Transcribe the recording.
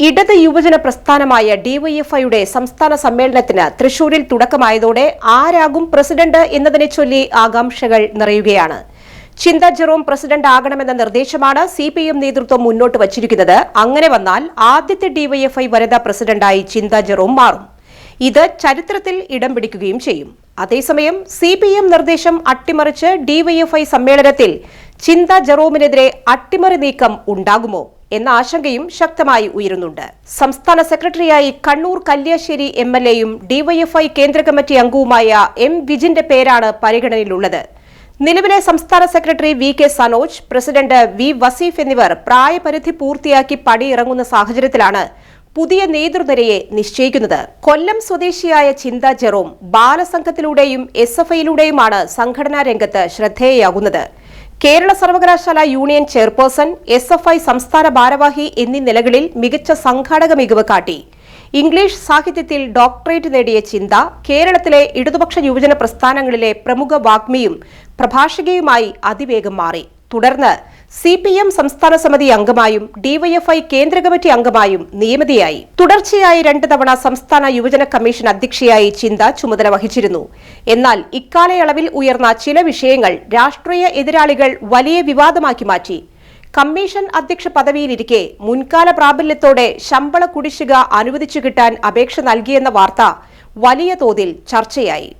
ഇടത് യുവജന പ്രസ്ഥാനമായ ഡിവൈഎഫ്ഐയുടെ സംസ്ഥാന സമ്മേളനത്തിന് തൃശൂരിൽ തുടക്കമായതോടെ ആരാകും പ്രസിഡന്റ് എന്നതിനെ ചൊല്ലി ആകാംക്ഷകൾ നിറയുകയാണ്. ചിന്ത ജെറോം പ്രസിഡന്റ് ആകണമെന്ന നിർദ്ദേശമാണ് സിപിഎം നേതൃത്വം മുന്നോട്ട് വച്ചിരിക്കുന്നത്. അങ്ങനെ വന്നാൽ ആദ്യത്തെ ഡിവൈഎഫ്ഐ വനിതാ പ്രസിഡന്റായി ചിന്ത ജെറോം മാറും. ഇത് ചരിത്രത്തിൽ ഇടം പിടിക്കുകയും ചെയ്യും. അതേസമയം സിപിഎം നിർദ്ദേശം അട്ടിമറിച്ച് ഡിവൈഎഫ്ഐ സമ്മേളനത്തിൽ ചിന്ത ജെറോമിനെതിരെ അട്ടിമറി നീക്കം ഉണ്ടാകുമോ എന്ന ആശങ്കയും ശക്തമായി ഉയരുന്നുണ്ട്. സംസ്ഥാന സെക്രട്ടറിയായി കണ്ണൂർ കല്യാശ്ശേരി എംഎൽഎയും ഡിവൈഎഫ്ഐ കേന്ദ്ര കമ്മിറ്റി അംഗവുമായ എം വിജിന്റെ പേരാണ് പരിഗണനയിലുള്ളത്. നിലവിലെ സംസ്ഥാന secretary V K Sanoj, president V Vaseef എന്നിവർ പ്രായപരിധി പൂർത്തിയാക്കി പടിയിറങ്ങുന്ന സാഹചര്യത്തിലാണ് പുതിയ നേതൃനിരയെ നിശ്ചയിക്കുന്നത്. കൊല്ലം സ്വദേശിയായ ചിന്ത ജെറോം ബാലസംഘത്തിലൂടെയും SFIയിലൂടെയുമാണ് സംഘടനാ രംഗത്ത് ശ്രദ്ധേയയാകുന്നത്. കേരള സർവകലാശാല യൂണിയൻ ചെയർപേഴ്സൺ, SFI സംസ്ഥാന ഭാരവാഹി എന്നീ നിലകളിൽ മികച്ച സംഘാടക മികവ് കാട്ടി. ഇംഗ്ലീഷ് സാഹിത്യത്തിൽ ഡോക്ടറേറ്റ് നേടിയ ചിന്ത കേരളത്തിലെ ഇടതുപക്ഷ യുവജന പ്രസ്ഥാനങ്ങളിലെ പ്രമുഖ വാഗ്മിയും പ്രഭാഷകയുമായി അതിവേഗം മാറി. തുടർന്ന് സിപിഎം സംസ്ഥാന സമിതി അംഗമായും ഡിവൈഎഫ്ഐ കേന്ദ്ര കമ്മിറ്റി അംഗമായും നിയമിതയായി. തുടർച്ചയായി 2 തവണ സംസ്ഥാന യുവജന കമ്മീഷൻ അധ്യക്ഷയായി ചിന്ത ചുമതല വഹിച്ചിരുന്നു. എന്നാൽ ഇക്കാലയളവിൽ ഉയർന്ന ചില വിഷയങ്ങൾ രാഷ്ട്രീയ എതിരാളികൾ വലിയ വിവാദമാക്കി മാറ്റി. കമ്മീഷൻ അധ്യക്ഷ പദവിയിലിരിക്കെ മുൻകാല പ്രാബല്യത്തോടെ ശമ്പള കുടിശ്ശിക അനുവദിച്ചു കിട്ടാൻ അപേക്ഷ നൽകിയെന്ന വാർത്ത വലിയ തോതിൽ ചർച്ചയായി.